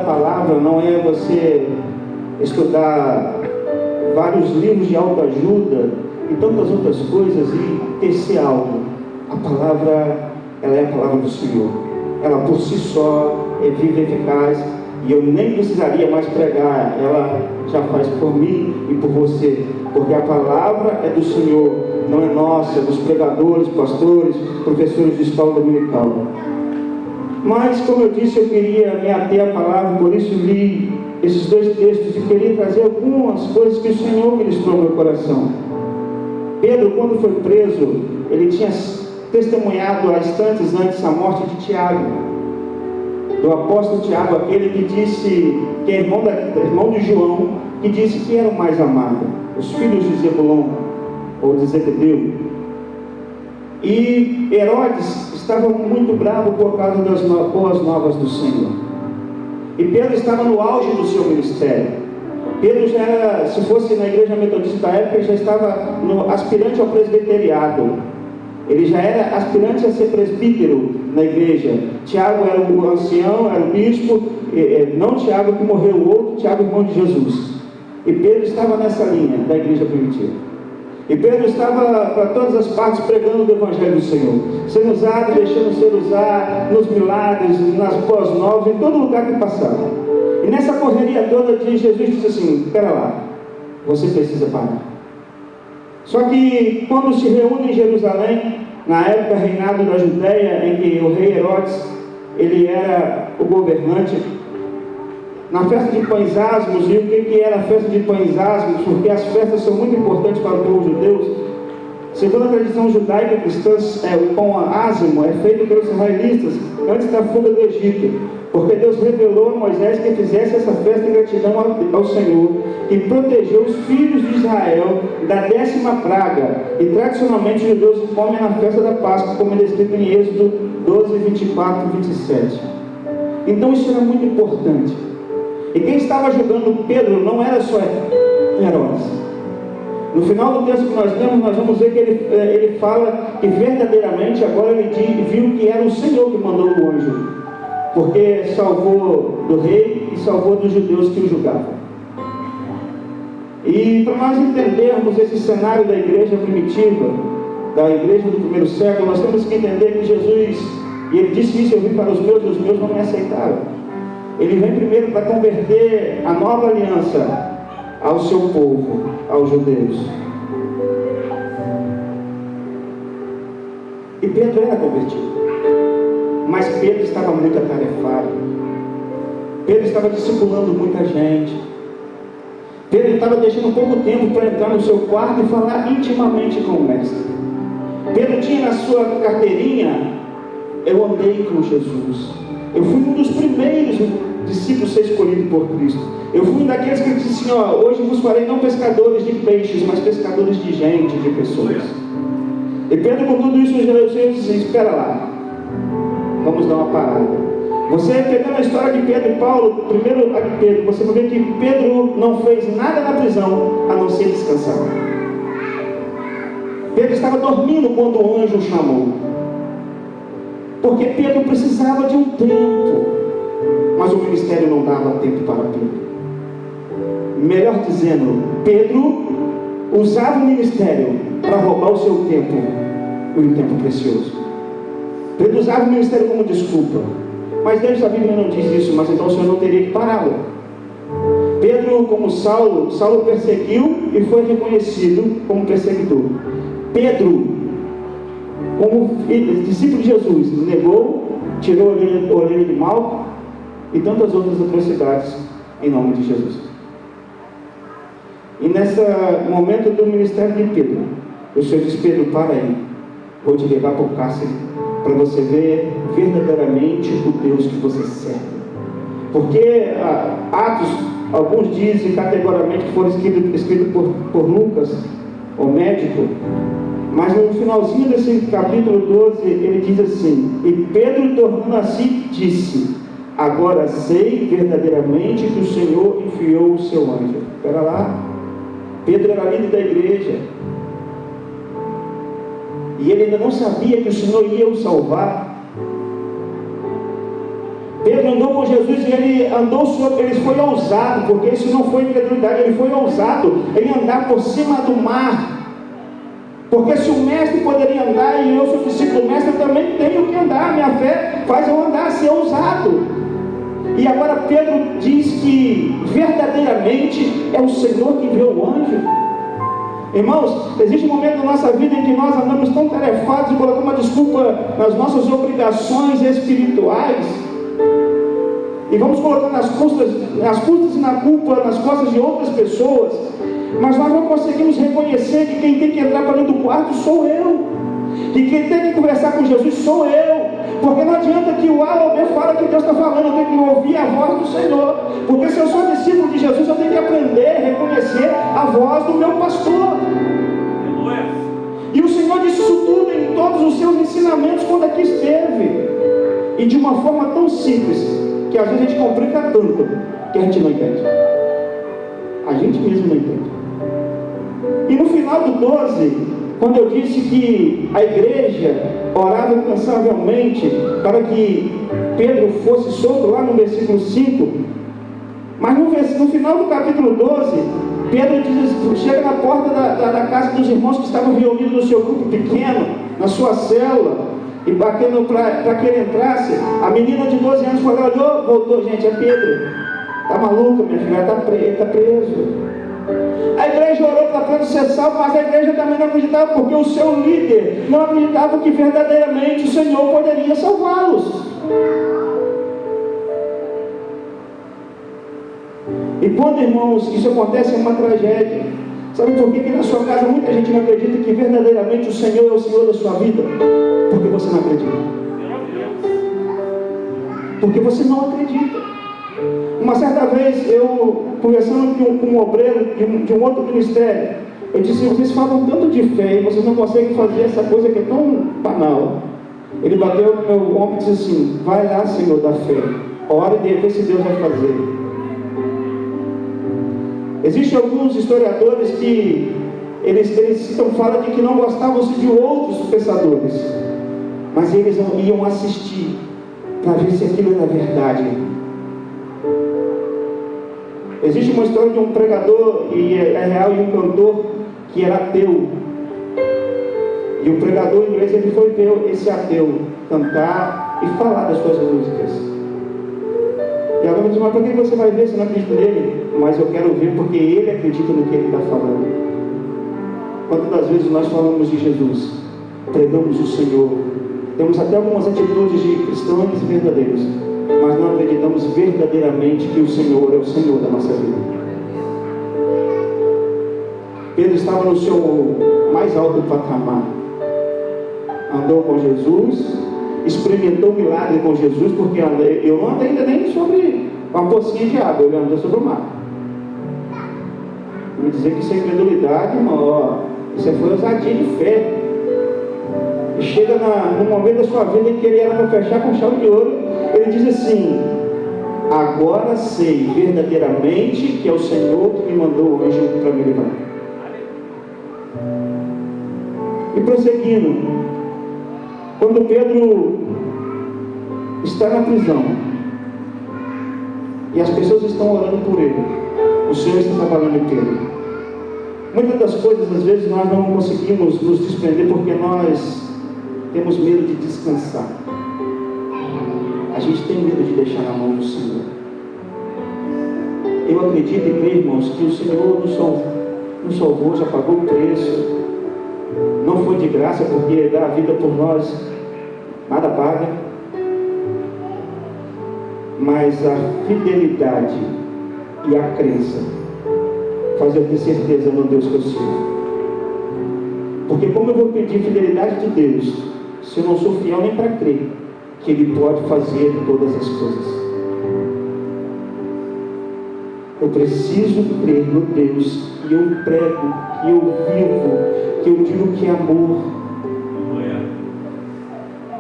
palavra não é você estudar vários livros de autoajuda e tantas outras coisas e tecer algo. A palavra, ela é a palavra do Senhor. Ela por si só é viva e eficaz, e eu nem precisaria mais pregar, ela já faz por mim e por você, porque a palavra é do Senhor, não é nossa, é dos pregadores, pastores, professores de escola dominical. Mas, como eu disse, eu queria me ater à palavra, por isso li esses dois textos e queria trazer algumas coisas que o Senhor ministrou no meu coração. Pedro, quando foi preso, ele tinha testemunhado há instantes antes a morte de Tiago, do apóstolo Tiago, aquele que disse, que é irmão de João, que disse que era o mais amado, os filhos de Zebulon, ou de Zebedeu. E Herodes estava muito bravo por causa das boas novas do Senhor. E Pedro estava no auge do seu ministério. Pedro já era, se fosse na igreja metodista da época, já estava aspirante ao presbiteriado. Ele já era aspirante a ser presbítero na igreja. Tiago era o ancião, era o bispo, não Tiago que morreu, o outro Tiago, irmão de Jesus. E Pedro estava nessa linha da igreja primitiva. E Pedro estava para todas as partes pregando o Evangelho do Senhor, sendo usado, deixando ser usado, nos milagres, nas boas novas, em todo lugar que passava. E nessa correria toda, Jesus disse assim: espera lá, você precisa parar. Só que quando se reúne em Jerusalém, na época reinado da Judéia, em que o rei Herodes, ele era o governante, na festa de pães asmos, e o que era a festa de pães asmos? Porque as festas são muito importantes para o povo judeu. Segundo a tradição judaica cristã, o pão ázimo é feito pelos israelitas antes da fuga do Egito, porque Deus revelou a Moisés que fizesse essa festa em gratidão ao Senhor, e protegeu os filhos de Israel da 10ª praga. E tradicionalmente os judeus comem na festa da Páscoa, como é descrito em Êxodo 12, 24 e 27. Então isso era muito importante. E quem estava julgando Pedro não era só Herodes. No final do texto que nós lemos, nós vamos ver que ele fala que verdadeiramente agora ele viu que era o Senhor que mandou o anjo, porque salvou do rei e salvou dos judeus que o julgavam. E para nós entendermos esse cenário da igreja primitiva, da igreja do primeiro século, nós temos que entender que Jesus, e ele disse isso: eu vim para os meus não me aceitaram. Ele vem primeiro para converter a nova aliança ao seu povo, aos judeus. E Pedro era convertido, mas Pedro estava muito atarefado. Pedro estava discipulando muita gente. Pedro estava deixando pouco tempo para entrar no seu quarto e falar intimamente com o mestre. Pedro tinha na sua carteirinha: eu andei com Jesus, eu fui um dos primeiros discípulos a ser escolhido por Cristo. Eu fui um daqueles que disse assim: hoje vos farei não pescadores de peixes, mas pescadores de gente, de pessoas. E Pedro, com tudo isso, Jesus disse: espera lá, vamos dar uma parada. Você pegando a história de Pedro e Paulo, primeiro a de Pedro, você vai ver que Pedro não fez nada na prisão a não ser descansar. Pedro estava dormindo quando o anjo chamou, porque Pedro precisava de um tempo, mas o ministério não dava tempo para Pedro. Melhor dizendo, Pedro usava o ministério para roubar o seu tempo, um tempo precioso. Pedro usava o ministério como desculpa. Mas Deus, a Bíblia não diz isso, mas então o Senhor não teria que pará-lo. Pedro, como Saulo perseguiu e foi reconhecido como perseguidor. Pedro, como discípulo de Jesus, negou, tirou a orelha de Malco e tantas outras atrocidades em nome de Jesus. E nesse momento do ministério de Pedro, o Senhor diz: Pedro, para aí, vou te levar para o cárcere, para você ver verdadeiramente o Deus que você serve. Porque Atos, alguns dizem categoricamente que foram escritos por Lucas, o médico, mas no finalzinho desse capítulo 12, ele diz assim: e Pedro, tornando a si, disse: agora sei verdadeiramente que o Senhor enviou o seu anjo. Espera lá, Pedro era líder da igreja, e ele ainda não sabia que o Senhor ia o salvar. Pedro andou com Jesus e ele foi ousado, porque isso não foi incredulidade, ele foi ousado em andar por cima do mar. Porque se o mestre poderia andar e eu sou discípulo do mestre, eu também tenho que andar. Minha fé faz eu andar, ser ousado. E agora Pedro diz que verdadeiramente é o Senhor que enviou o anjo. Irmãos, existe um momento na nossa vida em que nós andamos tão tarefados e colocamos uma desculpa nas nossas obrigações espirituais, e vamos colocando nas custas e na culpa nas costas de outras pessoas, mas nós não conseguimos reconhecer que quem tem que entrar para dentro do quarto sou eu, que quem tem que conversar com Jesus sou eu, porque não adianta que o A ou B fala que Deus está falando, eu tenho que ouvir a voz do Senhor, porque se eu sou discípulo de Jesus, eu tenho que aprender a reconhecer a voz do meu pastor. E o Senhor disse isso tudo em todos os seus ensinamentos quando aqui esteve, e de uma forma tão simples, que às vezes a gente complica tanto, que a gente não entende. A gente mesmo não entende. E no final do 12, quando eu disse que a igreja orava incansavelmente para que Pedro fosse solto, lá no versículo 5, mas no final do capítulo 12, Pedro chega na porta da casa dos irmãos que estavam reunidos no seu grupo pequeno, na sua célula, e batendo para que ele entrasse. A menina de 12 anos falou: olhou, voltou, gente, é Pedro, está maluca, minha filha, está preso. A igreja orou para Pedro ser salvo, mas a igreja também não acreditava, porque o seu líder não acreditava que verdadeiramente o Senhor poderia salvá-los. E quando, irmãos, isso acontece, é uma tragédia. Sabe por que na sua casa muita gente não acredita que verdadeiramente o Senhor é o Senhor da sua vida? Porque você não acredita. Porque você não acredita. Uma certa vez, eu conversando com um obreiro de um outro ministério, eu disse: vocês falam tanto de fé e vocês não conseguem fazer essa coisa que é tão banal. Ele bateu no meu ombro e disse assim: vai lá, Senhor da fé, ora e vê se Deus vai fazer. Existem alguns historiadores que eles falam de que não gostavam de outros pensadores, mas eles iam assistir para ver se aquilo era verdade. Existe uma história de um pregador, e é real, e um cantor que era ateu. E o pregador inglês, ele foi ver esse ateu cantar e falar das suas músicas. E alguém diz: mas por que você vai ver se não acredita nele? Mas eu quero ver porque ele acredita no que ele está falando. Quantas das vezes nós falamos de Jesus, pregamos o Senhor, temos até algumas atitudes de cristãos verdadeiros, mas não acreditamos verdadeiramente que o Senhor é o Senhor da nossa vida. Pedro estava no seu mais alto patamar, andou com Jesus, experimentou o milagre com Jesus, porque eu não andei ainda nem sobre uma pocinha de água, eu andei sobre o mar. Me dizer que isso é incredulidade, irmão, isso foi ousadia de fé. E chega no momento da sua vida em que ele era para fechar com chave de ouro, ele diz assim: agora sei verdadeiramente que é o Senhor que me mandou o anjo para me levar. E prosseguindo, quando Pedro está na prisão e as pessoas estão orando por ele, o Senhor está trabalhando em Pedro. Muitas das coisas, às vezes, nós não conseguimos nos desprender porque nós temos medo de descansar. A gente tem medo de deixar na mão do Senhor. Eu acredito e creio, irmãos, que o Senhor nos salvou, já pagou o preço. Não foi de graça, porque dar a vida por nós nada paga. Mas a fidelidade e a crença faz eu ter certeza no Deus que eu sirvo. Porque como eu vou pedir fidelidade de Deus se eu não sou fiel nem para crer que Ele pode fazer todas as coisas? Eu preciso crer no Deus que eu prego, que eu vivo, que eu digo que é amor.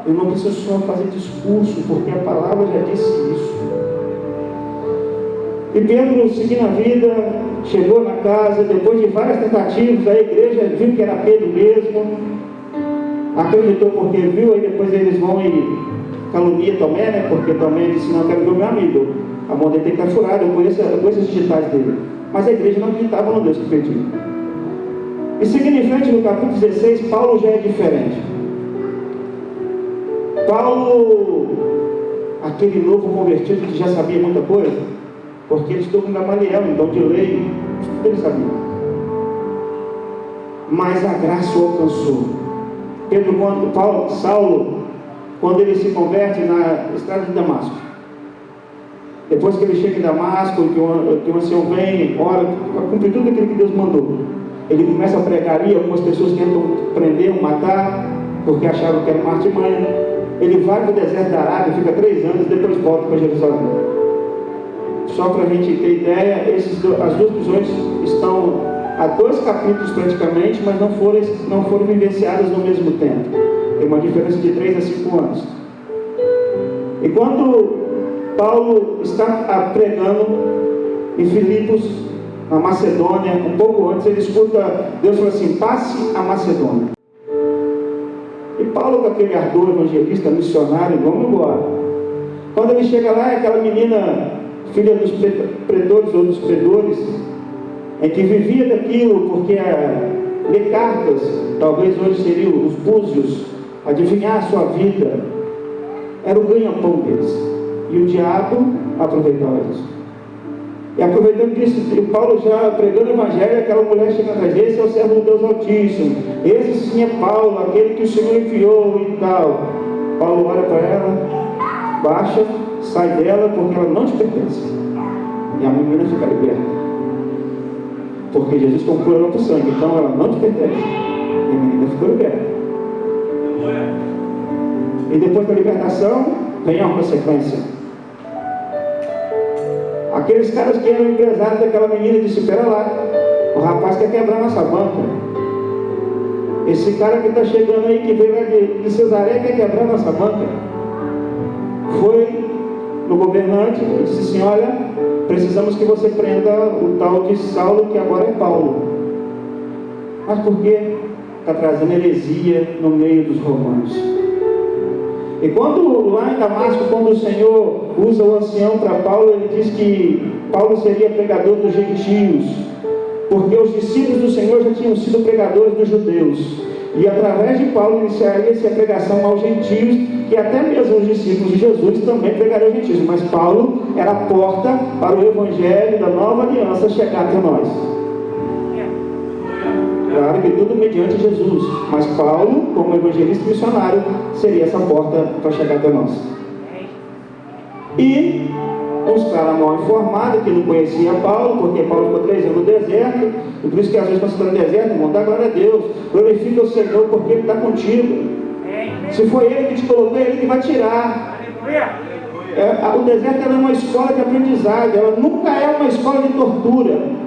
Eu não preciso só fazer discurso, porque a palavra já disse isso. E Pedro, seguindo a vida, chegou na casa, depois de várias tentativas, a igreja viu que era Pedro mesmo, acreditou porque viu, aí depois eles vão e calunia Tomé, né? Porque Tomé disse, não, eu quero ver o meu amigo. A mão dele tem que estar furada, eu conheço as digitais dele. Mas a igreja não acreditava no Deus que pediu. E seguindo em frente, no capítulo 16, Paulo já é diferente. Paulo, aquele novo convertido que já sabia muita coisa, porque ele estudou com Gamaliel, então de lei, tudo ele sabia. Mas a graça o alcançou. Saulo, quando ele se converte na estrada de Damasco, depois que ele chega em Damasco, que o ancião vem, ora, para cumprir tudo aquilo que Deus mandou, ele começa a pregar ali, algumas pessoas tentam prender, matar, porque achavam que era uma artimanha. Ele vai para o deserto da Arábia, fica 3 anos e depois volta para Jerusalém. Só para a gente ter ideia, as duas prisões estão há 2 capítulos praticamente, mas não foram vivenciadas no mesmo tempo. Tem uma diferença de 3 a 5 anos. E quando Paulo está pregando em Filipos, na Macedônia, um pouco antes, ele escuta Deus falar assim: passe a Macedônia. E Paulo, com aquele ardor evangelista, missionário, vamos embora. Quando ele chega lá, é aquela menina, filha dos pretores ou dos predores, em que vivia daquilo, porque ler cartas, talvez hoje seriam os búzios, adivinhar a sua vida, era o ganha-pão deles. E o diabo aproveitava isso. E aproveitando isso, Paulo já pregando o evangelho, aquela mulher chega atrás, esse é o servo do Deus Altíssimo, esse sim é Paulo, aquele que o Senhor enviou e tal. Paulo olha para ela, baixa, sai dela, porque ela não te pertence. E a menina fica liberta. Porque Jesus comprou ela por sangue, então ela não te pertence. E a menina ficou liberta. E depois da libertação, vem uma consequência. Aqueles caras que eram empresários daquela menina disse: espera lá, o rapaz quer quebrar nossa banca. Esse cara que está chegando aí, que veio de Cesareia, quer quebrar nossa banca. Foi no governante e disse assim: olha, precisamos que você prenda o tal de Saulo, que agora é Paulo. Mas por quê? Está trazendo heresia no meio dos romanos. E quando lá em Damasco, quando o Senhor usa o ancião para Paulo, ele diz que Paulo seria pregador dos gentios, porque os discípulos do Senhor já tinham sido pregadores dos judeus, e através de Paulo iniciaria-se a pregação aos gentios, que até mesmo os discípulos de Jesus também pregariam aos gentios, mas Paulo era a porta para o evangelho da nova aliança chegar até nós. Claro que tudo mediante Jesus, mas Paulo, como evangelista e missionário, seria essa porta para chegar até nós. E uns caras mal informados, que não conheciam Paulo, porque Paulo ficou 3 anos no deserto, e por isso que às vezes quando você está no deserto, irmão, dá glória a Deus, glorifica o Senhor, porque Ele está contigo. Se foi Ele que te colocou, é Ele que vai tirar. O deserto é uma escola de aprendizado, ela nunca é uma escola de tortura.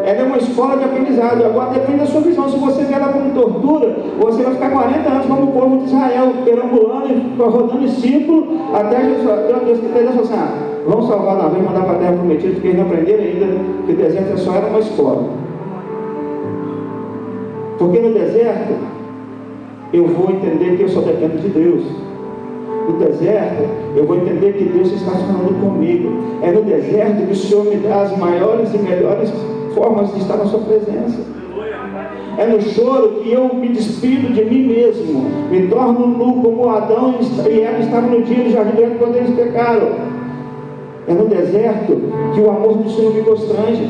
Ela é uma escola de aprendizado. Agora depende da sua visão. Se você vê ela como tortura, você vai ficar 40 anos como o povo de Israel, perambulando e rodando em círculo, até Deus falou assim: vamos salvar Davi e mandar para a terra prometida, porque eles não aprenderam ainda que o deserto só era uma escola. Porque no deserto eu vou entender que eu só dependo de Deus. No deserto eu vou entender que Deus está falando comigo. É no deserto que o Senhor me dá as maiores e melhores formas de estar na sua presença. É no choro que eu me despido de mim mesmo, me torno nu como Adão e Eva estavam no dia do jardim do Éden quando eles pecaram. É no deserto que o amor do Senhor me constrange.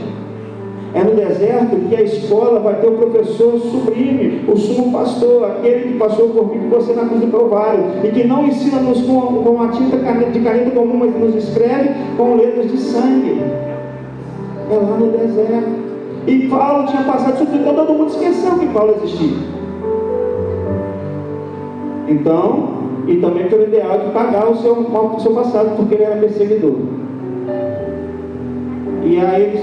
É no deserto que a escola vai ter o professor sublime, o sumo pastor, aquele que passou por mim e você na cruz do Calvário, e que não ensina-nos com a tinta de caneta comum, mas nos escreve com letras de sangue. É lá no deserto. E Paulo tinha passado isso tudo, então todo mundo esqueceu que Paulo existia. Então, e também pelo ideal de pagar o seu mal do seu passado, porque ele era perseguidor. E aí eles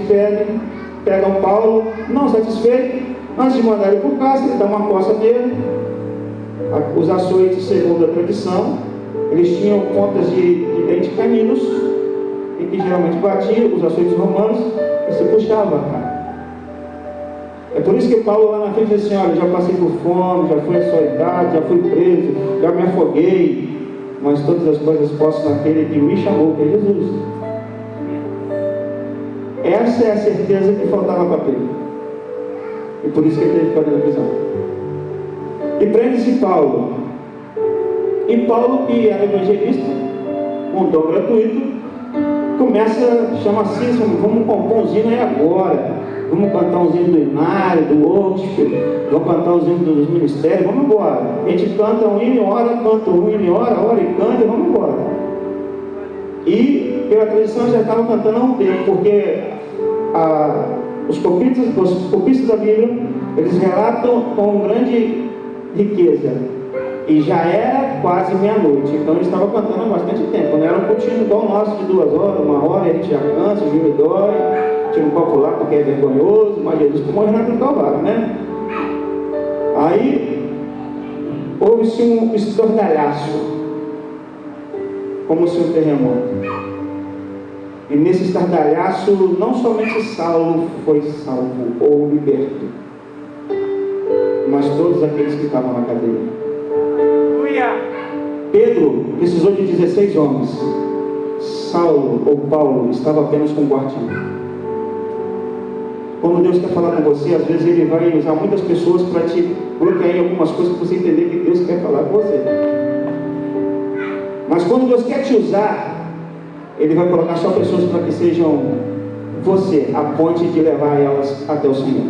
pegam Paulo, não satisfeito, antes de mandar ele para o cárcere, dão uma coça nele. Os açoites, segundo a tradição, eles tinham pontas de dente caninos, em que geralmente batiam os açoites romanos e se puxava a cara. É por isso que Paulo lá na frente diz assim: olha, já passei por fome, já fui açoitado, já fui preso, já me afoguei. mas todas as coisas posso naquele que me chamou, que é Jesus. Essa é a certeza que faltava para Pedro. E por isso que ele teve que fazer a prisão. E prende-se Paulo. E Paulo, que era evangelista, um dom gratuito, chama assim, vamos compor uns hinos aí agora. Vamos cantar uns hinos do Inário, do Worship, vamos cantar os hinos dos ministérios, vamos embora. A gente canta um hino e ora, ora e canta e vamos embora. E pela tradição já estavam cantando há um tempo, porque os copistas da Bíblia, eles relatam com grande riqueza. E já era quase meia-noite, então eles estavam cantando há bastante tempo. Não era um cultinho igual o nosso de 2 horas, 1 hora, e a gente já cansa, o joelho dói, tira um copo lá porque é vergonhoso, mas Jesus que morreu naquele Calvário, né? Aí houve-se um estordalhaço, como se um terremoto. E nesse estardalhaço, não somente Saulo foi salvo ou liberto, mas todos aqueles que estavam na cadeia. Pedro precisou de 16 homens. Saulo ou Paulo estava apenas com um guardinha. Quando Deus quer falar com você, às vezes Ele vai usar muitas pessoas para te bloquear em algumas coisas para você entender que Deus quer falar com você. Mas quando Deus quer te usar, Ele vai colocar só pessoas para que sejam você a ponte de levar elas até o Senhor.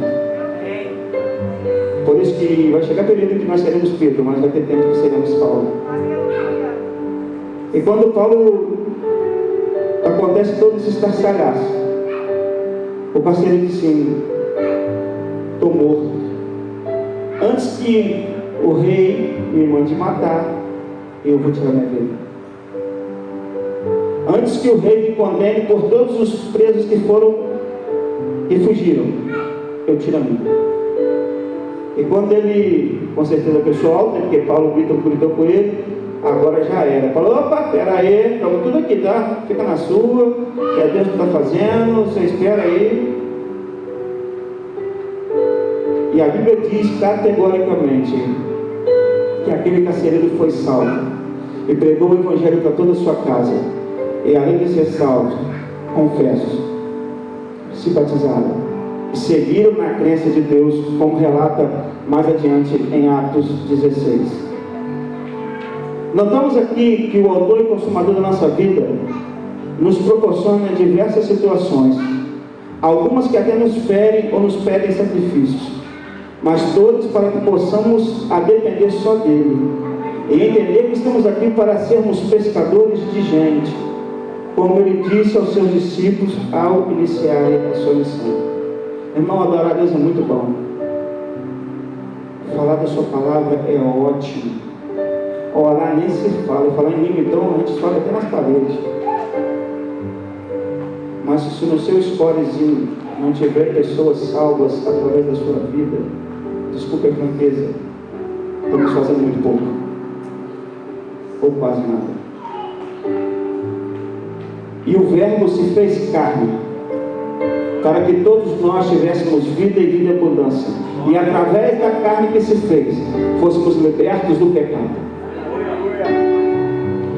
Por isso que vai chegar período que nós seremos Pedro, mas vai ter tempo que seremos Paulo. E quando Paulo acontece todo esse estardalhaço, o parceiro disse assim: estou morto. Antes que o rei me mande matar, eu vou tirar minha vida. Antes que o rei me condene por todos os presos que fugiram, eu tiro a minha. E quando ele, com certeza pessoal, porque Paulo gritou com ele, agora já era. Falou: opa, pera aí, estamos tudo aqui, tá? Fica na sua, que é Deus que está fazendo, você espera aí. E a Bíblia diz categoricamente que aquele carcereiro foi salvo e pregou o Evangelho para toda a sua casa. E além de ser salvo, confesso, se batizaram e seguiram na crença de Deus, como relata mais adiante em Atos 16. Notamos aqui que o autor e consumador da nossa vida nos proporciona diversas situações, algumas que até nos ferem ou nos pedem sacrifícios, mas todas para que possamos a depender só dele e entender que estamos aqui para sermos pescadores de gente, como ele disse aos seus discípulos ao iniciarem a sua missão. Irmão, adorar a Deus é muito bom. Falar da sua palavra é ótimo. Orar nem se fala. Falar em língua, então, a gente fala até nas paredes. Mas se no seu scorezinho não tiver pessoas salvas através da sua vida, desculpe a franqueza, estamos fazendo muito pouco. Ou quase nada. E o Verbo se fez carne, para que todos nós tivéssemos vida e vida em abundância. E através da carne que se fez, fôssemos libertos do pecado.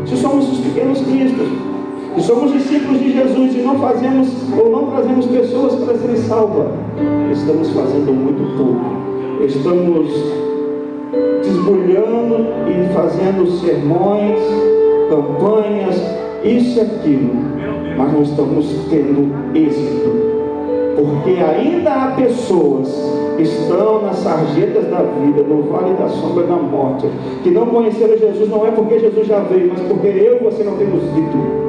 Se somos os pequenos cristos, se somos discípulos de Jesus e não fazemos ou não trazemos pessoas para serem salvas, estamos fazendo muito pouco. Estamos desbulhando e fazendo sermões, campanhas, isso e aquilo, mas não estamos tendo êxito. Porque ainda há pessoas que estão nas sarjetas da vida, no vale da sombra da morte, que não conheceram Jesus, não é porque Jesus já veio, mas porque eu e você não temos ido.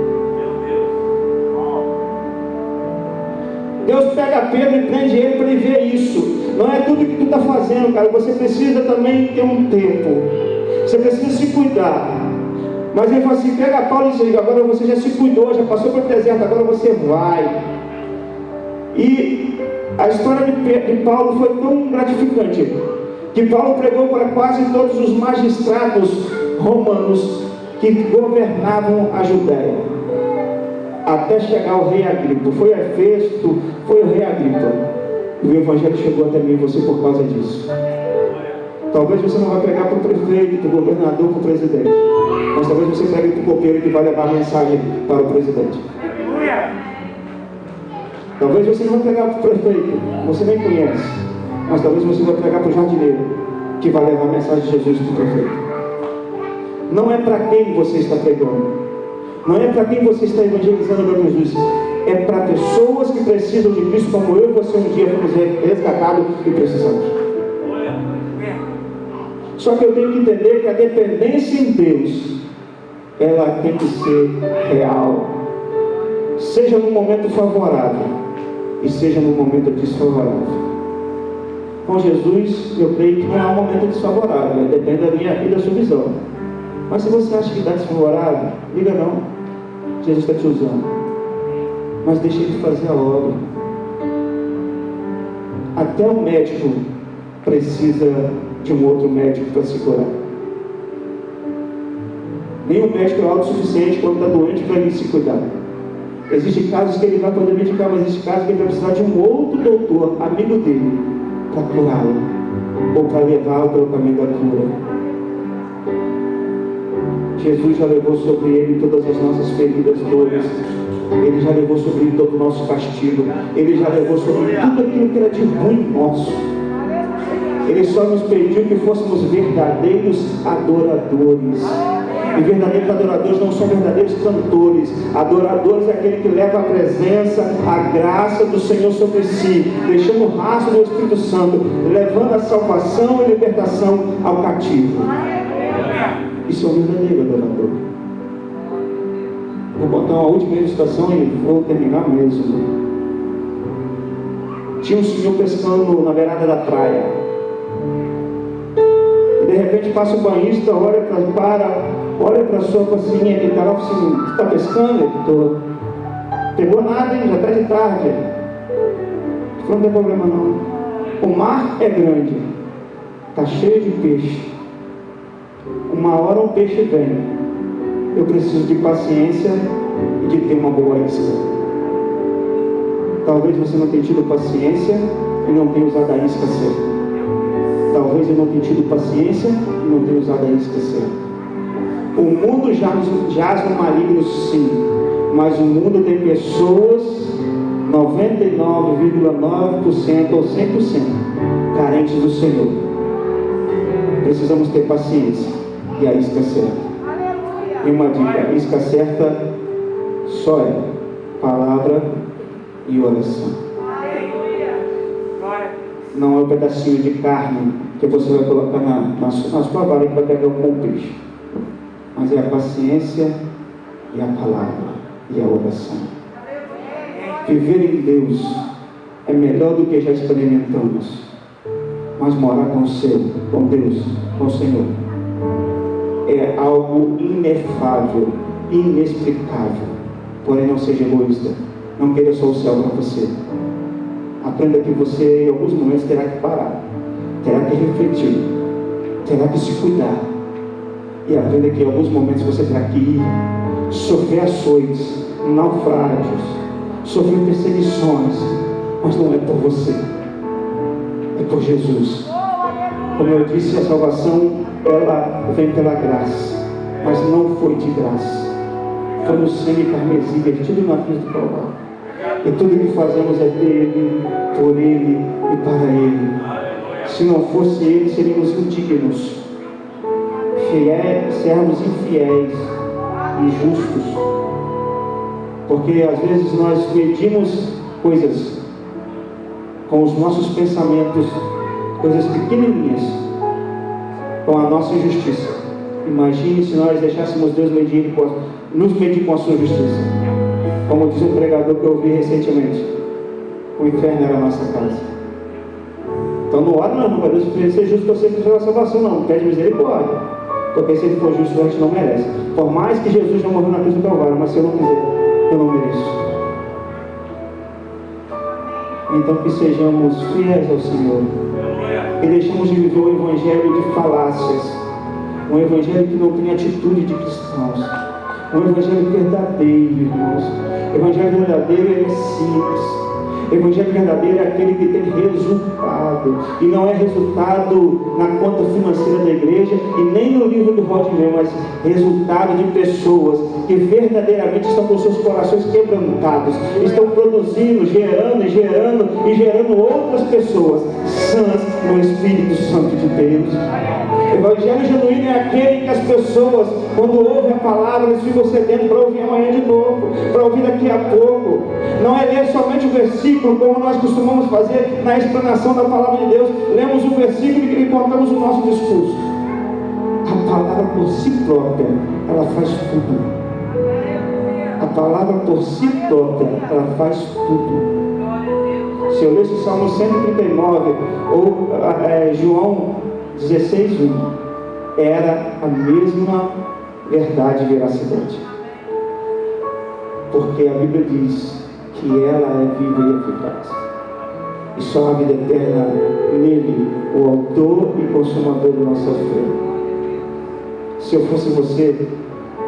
Deus pega Pedro e prende ele para ele ver isso. Não é tudo que tu está fazendo, cara. Você precisa também ter um tempo. Você precisa se cuidar. Mas ele fala assim: pega Paulo e diz: agora você já se cuidou, já passou pelo deserto, agora você vai. E a história de Paulo foi tão gratificante que Paulo pregou para quase todos os magistrados romanos que governavam a Judéia, até chegar o rei Agripa. Foi a Festo, foi o rei Agripa. E o Evangelho chegou até mim e você por causa disso. Talvez você não vai pregar para o prefeito, para o governador, para o presidente. Mas talvez você pregue para o copeiro que vai levar a mensagem para o presidente. Talvez você não vai pregar para o prefeito, você nem conhece. Mas talvez você vai pregar para o jardineiro, que vai levar a mensagem de Jesus para o prefeito. Não é para quem você está pregando. Não é para quem você está evangelizando para Jesus. É para pessoas que precisam de Cristo, como eu e você um dia fomos resgatados e precisamos. Só que eu tenho que entender que a dependência em Deus, ela tem que ser real. Seja no momento favorável e seja no momento desfavorável. Com Jesus, eu creio que não há um momento desfavorável, depende da minha e da sua visão. Mas se você acha que está desfavorável, liga não. Jesus está te usando. Mas deixa Ele fazer a obra. Até o médico precisa de um outro médico para se curar. Nenhum médico é autossuficiente quando está doente para ele se cuidar. Existem casos que ele vai poder medicar, mas existem casos que ele vai precisar de um outro doutor, amigo dele, para curá-lo, ou para levá-lo pelo caminho da cura. Jesus já levou sobre ele todas as nossas feridas, dores. Ele já levou sobre ele todo o nosso castigo. Ele já levou sobre ele tudo aquilo que era de ruim nosso. Ele só nos pediu que fôssemos verdadeiros adoradores. E verdadeiros adoradores não são verdadeiros cantores. Adoradores é aquele que leva a presença, a graça do Senhor sobre si, deixando o rastro do Espírito Santo, levando a salvação e libertação ao cativo. Isso é um verdadeiro adorador. Vou botar uma última ilustração e vou terminar mesmo. Tinha um senhor pescando na beirada da praia. E de repente passa o banhista, olha para a sua cozinha que está lá assim, você está pescando? Ele estou. Pegou nada, hein? Já está de tarde. Não tem problema não. O mar é grande, está cheio de peixe. Uma hora um peixe vem. Eu preciso de paciência e de ter uma boa isca. Talvez você não tenha tido paciência e não tenha usado a isca certa. Talvez eu não tenha tido paciência e não tenha usado a isca certa. O mundo jaz no maligno, sim, mas o mundo tem pessoas 99,9% ou 100% carentes do Senhor. Precisamos ter paciência e a isca certa. E uma dica: a isca certa só é palavra e oração. Não é um pedacinho de carne que você vai colocar na sua vara que vai pegar com o peixe. Mas é a paciência e a palavra e a oração. Viver em Deus é melhor do que já experimentamos. Mas morar com Deus, com o Senhor, é algo inefável, inexplicável. Porém, não seja egoísta. Não queira só o céu para você. Aprenda que você, em alguns momentos, terá que parar, terá que refletir, terá que se cuidar. E aprenda que em alguns momentos você terá que ir, sofrer açoites, naufrágios, sofrer perseguições, mas não é por você, é por Jesus. Como eu disse, a salvação, ela vem pela graça, mas não foi de graça. Foi no sangue carmesim, vertido na cruz do Calvário. E tudo que fazemos é dele, por ele e para ele. Se não fosse ele, seríamos indignos, sermos infiéis, injustos. Porque às vezes nós medimos coisas com os nossos pensamentos, coisas pequenininhas, com a nossa injustiça. Imagine se nós deixássemos Deus nos medir com a sua justiça. Como diz um pregador que eu ouvi recentemente: o inferno era a nossa casa. Então não ora não para Deus ser justo para você ter a salvação, não. Pede misericórdia. Porque se ele for justo, a gente não merece. Por mais que Jesus não morreu na cruz do Calvário, mas se eu não quiser, eu não mereço. Então que sejamos fiéis ao Senhor. E deixemos de viver um evangelho de falácias. Um evangelho que não tem atitude de cristãos. Um evangelho verdadeiro, irmãos. O evangelho verdadeiro, ele é simples. Evangelho verdadeiro é aquele que tem resultado, e não é resultado na conta financeira da igreja e nem no livro do Rodney, mas resultado de pessoas que verdadeiramente estão com seus corações quebrantados, estão produzindo, gerando outras pessoas sãs no Espírito Santo de Deus. Evangelho genuíno é aquele que as pessoas, quando ouvem a palavra, eles ficam sedentos para ouvir amanhã de novo, para ouvir daqui a pouco. Não é ler somente o versículo, como nós costumamos fazer na explanação da palavra de Deus. Lemos o versículo e contamos o nosso discurso. A palavra por si própria, ela faz tudo. A palavra por si própria, ela faz tudo. Se eu lesse o Salmo 139 ou João 16:1, era a mesma verdade e veracidade. Porque a Bíblia diz que ela é viva e eficaz. E só a vida eterna nele, o autor e consumador da nossa fé. Se eu fosse você,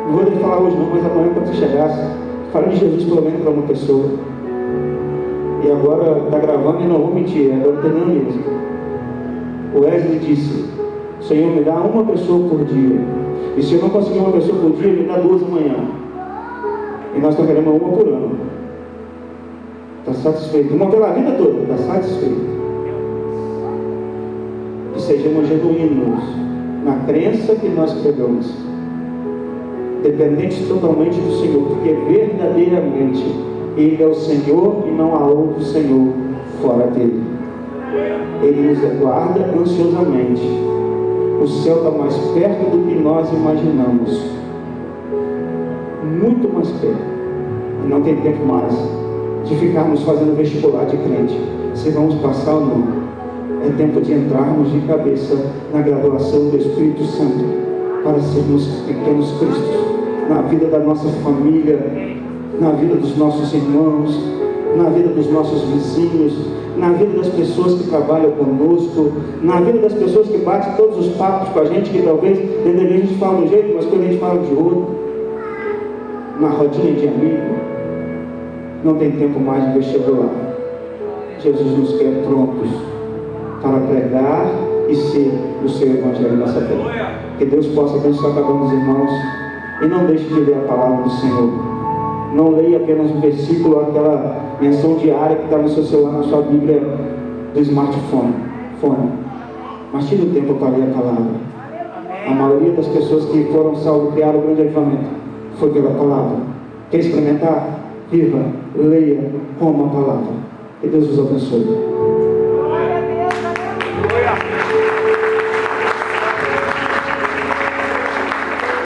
não vou lhe falar hoje não, mas amanhã quando você chegasse, fale de Jesus pelo menos para uma pessoa. E agora está gravando e não vou mentir, agora terminando mesmo. O Wesley disse: Senhor, me dá uma pessoa por dia. E se eu não conseguir uma pessoa por dia, me dá 2 amanhã. E nós estamos querendo uma por ano. Está satisfeito? Uma pela vida toda, está satisfeito. Que sejamos genuínos na crença que nós pregamos, dependentes totalmente do Senhor, porque verdadeiramente Ele é o Senhor e não há outro Senhor fora dele. Ele nos aguarda ansiosamente. O céu está mais perto do que nós imaginamos, muito mais perto. E não tem tempo mais de ficarmos fazendo vestibular de crente, se vamos passar ou não. É tempo de entrarmos de cabeça na graduação do Espírito Santo, para sermos pequenos Cristos na vida da nossa família, na vida dos nossos irmãos, na vida dos nossos vizinhos, na vida das pessoas que trabalham conosco, na vida das pessoas que batem todos os papos com a gente, que talvez dentro da igreja a gente fala de um jeito, mas quando a gente fala de outro, na rodinha de amigo. Não tem tempo mais de vestibular. Jesus nos quer prontos para pregar e ser o seu Evangelho nessa terra. Que Deus possa abençoar cada um dos irmãos e não deixe de ler a palavra do Senhor. Não leia apenas um versículo, aquela menção diária que está no seu celular, na sua Bíblia do smartphone. Mas tire o tempo para ler a palavra. A maioria das pessoas que foram salvas, criaram o grande avivamento, foi pela palavra. Quer experimentar? Viva, leia, coma a palavra. Que Deus os abençoe.